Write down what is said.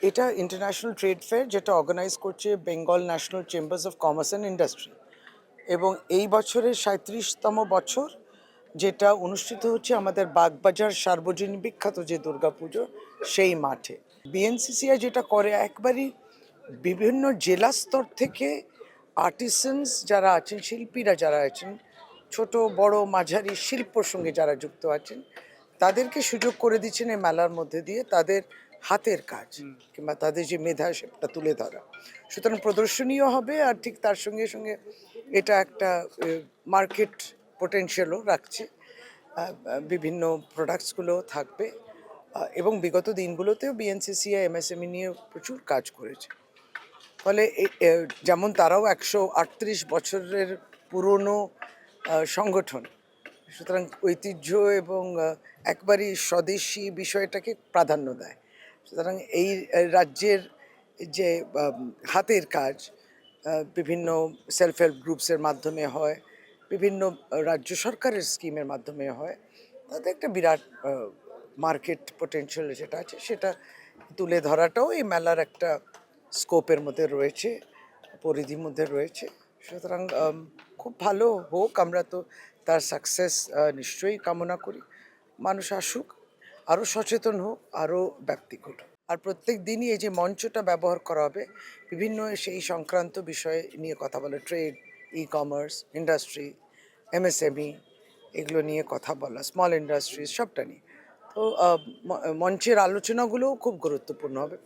এটা international trade fair, যেটা organise করছে Bengal national chambers of commerce and industry, এবং এই বছরের 37তম বছর, যেটা অনুষ্ঠিত হচ্ছে আমাদের বাগবাজার সার্বজনীন বিখ্যাত যে দুর্গাপুজো সেই মাঠে। বিএনসিসিআই যেটা করে, একবারই বিভিন্ন জেলা স্তর থেকে আর্টিসানস যারা আছেন, শিল্পীরা যারা আছেন, ছোট বড় মাঝারি শিল্পর সঙ্গে যারা যুক্ত আছেন, তাদেরকে সুযোগ করে দিচ্ছেন এই মেলার মধ্যে দিয়ে তাদের হাতের কাজ কিংবা তাদের যে মেধা সেটা তুলে ধরা। সুতরাং প্রদর্শনীয় হবে, আর ঠিক তার সঙ্গে সঙ্গে এটা একটা মার্কেট পোটেনশিয়ালও রাখছে। বিভিন্ন প্রোডাক্টসগুলো থাকবে, এবং বিগত দিনগুলোতেও বিএনসিসিআই এমএসএমই নিয়ে প্রচুর কাজ করেছে। ফলে যেমন তারাও 138 বছরের পুরনো সংগঠন, সুতরাং ঐতিহ্য এবং একবারই স্বদেশি বিষয়টাকে প্রাধান্য দেয়। সুতরাং এই রাজ্যের যে হাতের কাজ বিভিন্ন সেলফ হেল্প গ্রুপসের মাধ্যমে হয়, বিভিন্ন রাজ্য সরকারের স্কিমের মাধ্যমে হয়, তাতে একটা বিরাট মার্কেট পোটেনশিয়াল যেটা আছে সেটা তুলে ধরাটাও এই মেলার একটা স্কোপের মধ্যে রয়েছে, পরিধির মধ্যে রয়েছে। সুতরাং খুব ভালো হোক, আমরা তো তার সাকসেস নিশ্চয়ই কামনা করি। মানুষ আসুক, আরও সচেতন হোক, আরও ব্যক্তি ঘটুক। আর প্রত্যেক দিনই এই যে মঞ্চটা ব্যবহার করা হবে বিভিন্ন সেই সংক্রান্ত বিষয়ে নিয়ে কথা বলা, trade, e commerce, industry, MSME, এগুলো নিয়ে কথা বলা, স্মল ইন্ডাস্ট্রিজ, সবটা নিয়ে। তো মঞ্চের আলোচনাগুলোও খুব গুরুত্বপূর্ণ হবে।